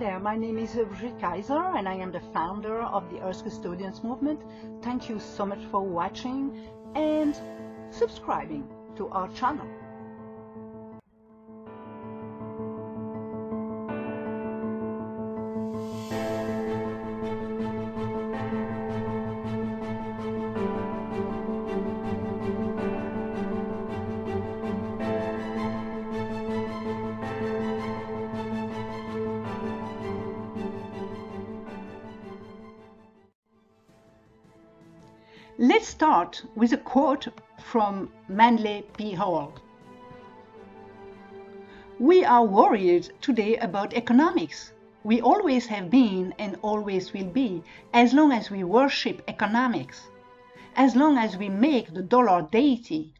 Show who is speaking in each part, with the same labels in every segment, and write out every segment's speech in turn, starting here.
Speaker 1: there, my name is Brigitte Kaiser and I am the founder of the Earth Custodians movement. Thank you so much for watching and subscribing to our channel. Let's start with a quote from Manley P. Hall. We are worried today about economics. We always have been and always will be, as long as we worship economics, as long as we make the dollar deity.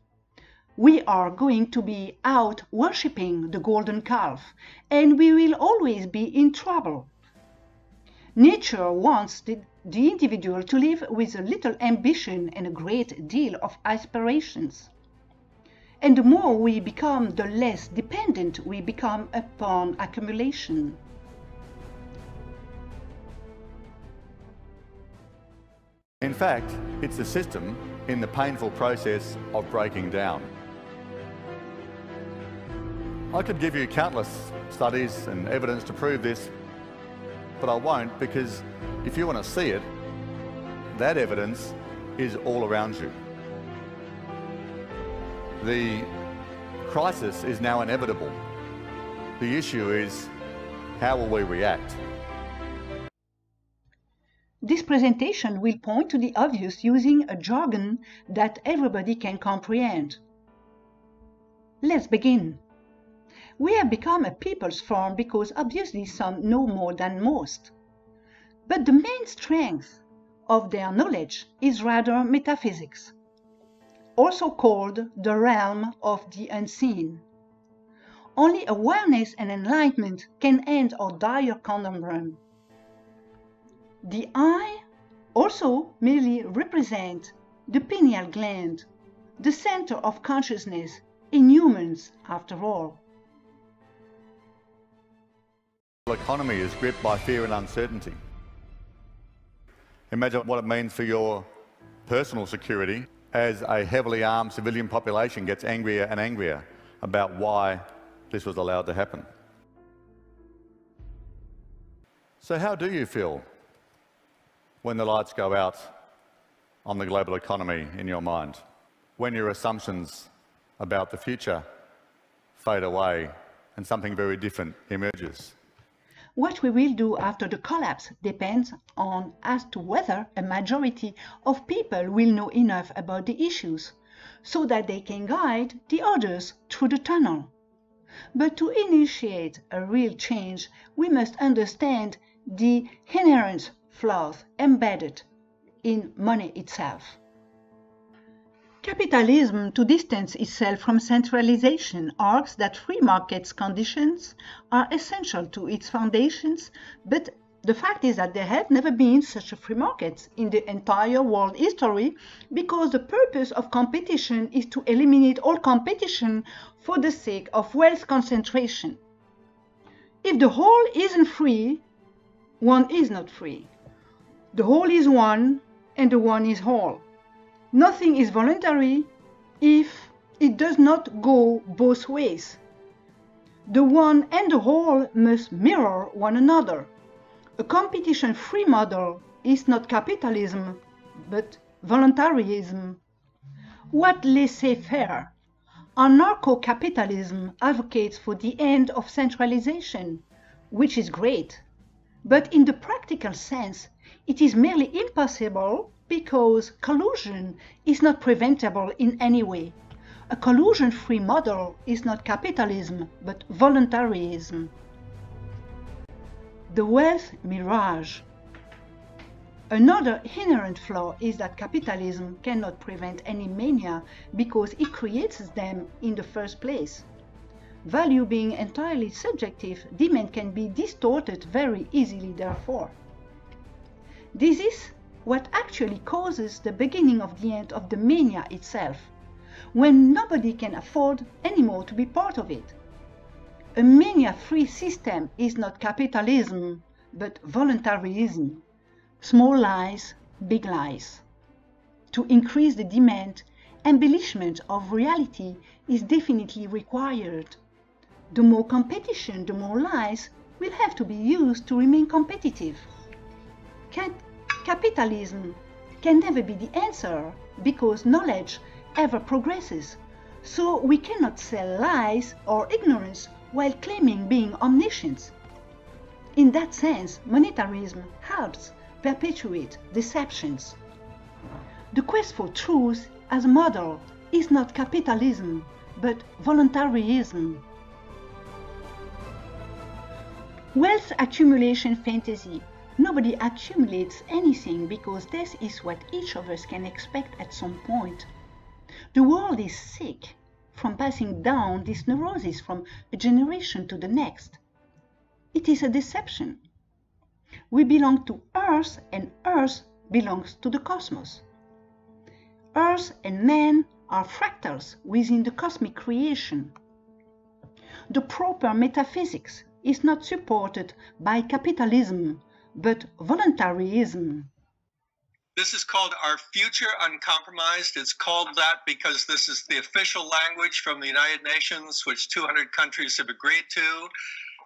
Speaker 1: We are going to be out worshipping the golden calf, and we will always be in trouble. Nature wants the individual to live with a little ambition and a great deal of aspirations. And the more we become, the less dependent we become upon accumulation.
Speaker 2: In fact, it's the system in the painful process of breaking down. I could give you countless studies and evidence to prove this, but I won't, because if you want to see it, that evidence is all around you. The crisis is now inevitable. The issue is, how will we react?
Speaker 1: This presentation will point to the obvious using a jargon that everybody can comprehend. Let's begin. We have become a people's farm because obviously some know more than most. But the main strength of their knowledge is rather metaphysics, also called the realm of the unseen. Only awareness and enlightenment can end our dire conundrum. The I also merely represents the pineal gland, the center of consciousness in humans after all.
Speaker 2: The economy is gripped by fear and uncertainty. Imagine what it means for your personal security as a heavily armed civilian population gets angrier and angrier about why this was allowed to happen. So how do you feel when the lights go out on the global economy in your mind? When your assumptions about the future fade away and something very different emerges?
Speaker 1: What we will do after the collapse depends on as to whether a majority of people will know enough about the issues so that they can guide the others through the tunnel. But to initiate a real change, we must understand the inherent flaws embedded in money itself. Capitalism, to distance itself from centralization, argues that free market conditions are essential to its foundations, but the fact is that there have never been such a free market in the entire world history, because the purpose of competition is to eliminate all competition for the sake of wealth concentration. If the whole isn't free, one is not free. The whole is one, and the one is whole. Nothing is voluntary if it does not go both ways. The one and the whole must mirror one another. A competition-free model is not capitalism, but voluntarism. What laissez-faire? Anarcho-capitalism advocates for the end of centralization, which is great. But in the practical sense, it is merely impossible because collusion is not preventable in any way. A collusion-free model is not capitalism, but voluntarism. The wealth mirage. Another inherent flaw is that capitalism cannot prevent any mania because it creates them in the first place. Value being entirely subjective, demand can be distorted very easily therefore. This is what actually causes the beginning of the end of the mania itself, when nobody can afford anymore to be part of it. A mania-free system is not capitalism, but voluntarism. Small lies, big lies. To increase the demand, embellishment of reality is definitely required. The more competition, the more lies will have to be used to remain competitive. Capitalism can never be the answer because knowledge ever progresses, so we cannot sell lies or ignorance while claiming being omniscient. In that sense, monetarism helps perpetuate deceptions. The quest for truth as a model is not capitalism, but voluntarism. Wealth accumulation fantasy. Nobody accumulates anything because this is what each of us can expect at some point. The world is sick from passing down this neurosis from a generation to the next. It is a deception. We belong to Earth and Earth belongs to the cosmos. Earth and man are fractals within the cosmic creation. The proper metaphysics is not supported by capitalism, but voluntarism.
Speaker 3: This is called Our Future Uncompromised. It's called that because this is the official language from the United Nations, which 200 countries have agreed to.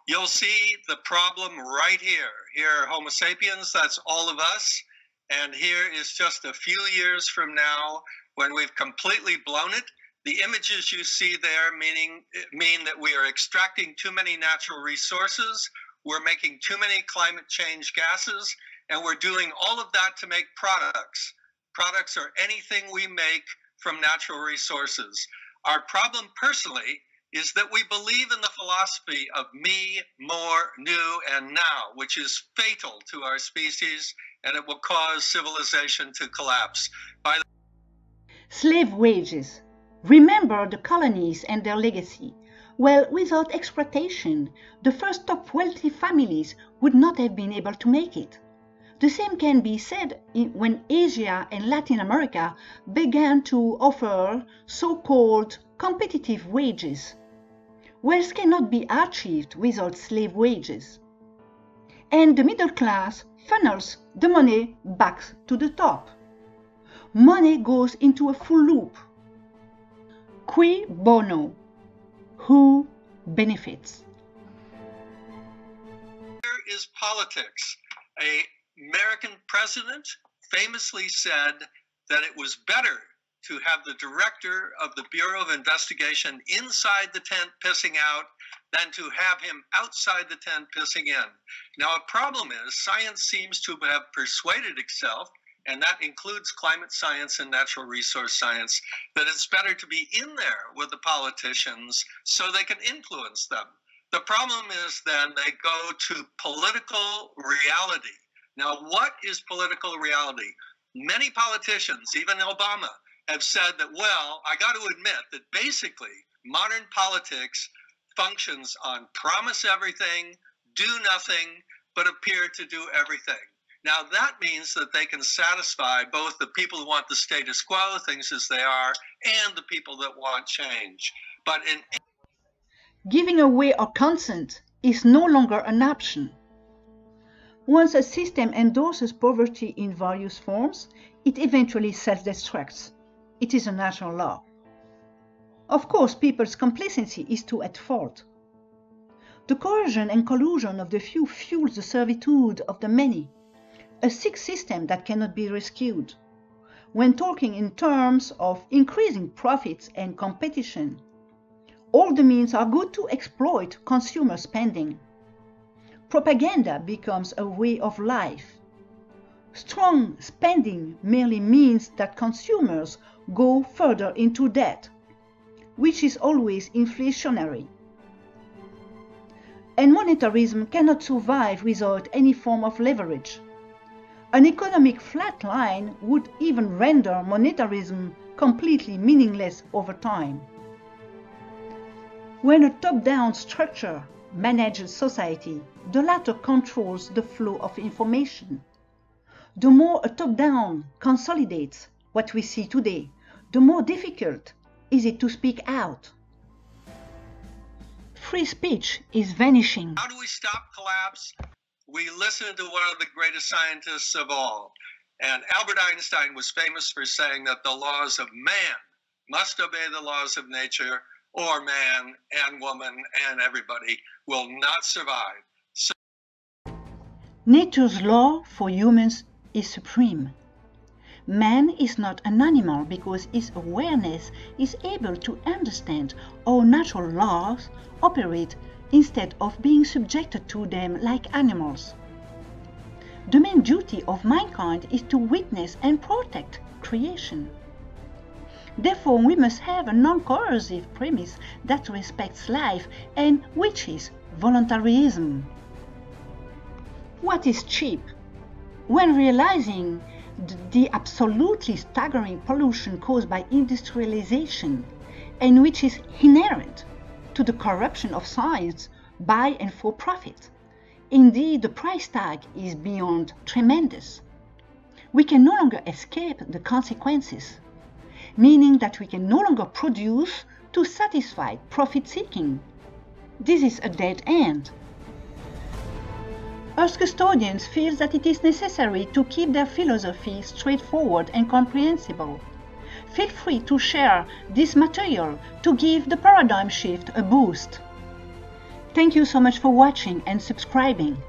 Speaker 3: You'll see the problem right here. Here are Homo sapiens, that's all of us. And here is just a few years from now when we've completely blown it. The images you see there mean that we are extracting too many natural resources, we're making too many climate change gases, and we're doing all of that to make products. Products are anything we make from natural resources. Our problem personally is that we believe in the philosophy of me, more, new, and now, which is fatal to our species, and it will cause civilization to collapse.
Speaker 1: Slave wages. Remember the colonies and their legacy. Well, without exploitation, the first top wealthy families would not have been able to make it. The same can be said when Asia and Latin America began to offer so-called competitive wages. Wealth cannot be achieved without slave wages. And the middle class funnels the money back to the top. Money goes into a full loop. Cui bono? Who benefits?
Speaker 3: Here is politics. An American president famously said that it was better to have the director of the Bureau of Investigation inside the tent pissing out than to have him outside the tent pissing in. Now, a problem is science seems to have persuaded itself, and that includes climate science and natural resource science, that it's better to be in there with the politicians so they can influence them. The problem is then they go to political reality. Now, what is political reality? Many politicians, even Obama, have said that, well, I got to admit that basically modern politics functions on promise everything, do nothing, but appear to do everything. Now, that means that they can satisfy both the people who want the status quo, things as they are, and the people that want change. But in
Speaker 1: giving away our consent is no longer an option. Once a system endorses poverty in various forms, it eventually self-destructs. It is a natural law. Of course, people's complacency is too at fault. The coercion and collusion of the few fuels the servitude of the many, a sick system that cannot be rescued. When talking in terms of increasing profits and competition, all the means are good to exploit consumer spending. Propaganda becomes a way of life. Strong spending merely means that consumers go further into debt, which is always inflationary. And monetarism cannot survive without any form of leverage. An economic flat line would even render monetarism completely meaningless over time. When a top-down structure manages society, the latter controls the flow of information. The more a top-down consolidates what we see today, the more difficult is it to speak out. Free speech is vanishing.
Speaker 3: How do we stop collapse? We listen to one of the greatest scientists of all. And Albert Einstein was famous for saying that the laws of man must obey the laws of nature, or man and woman and everybody will not survive. So
Speaker 1: Nature's law for humans is supreme. Man is not an animal because his awareness is able to understand how natural laws operate instead of being subjected to them like animals. The main duty of mankind is to witness and protect creation. Therefore, we must have a non-coercive premise that respects life and which is voluntarism. What is cheap? When realizing the absolutely staggering pollution caused by industrialization and which is inherent to the corruption of science by and for profit, indeed the price tag is beyond tremendous. We can no longer escape the consequences, meaning that we can no longer produce to satisfy profit-seeking. This is a dead end. Earth custodians feel that it is necessary to keep their philosophy straightforward and comprehensible. Feel free to share this material to give the paradigm shift a boost. Thank you so much for watching and subscribing.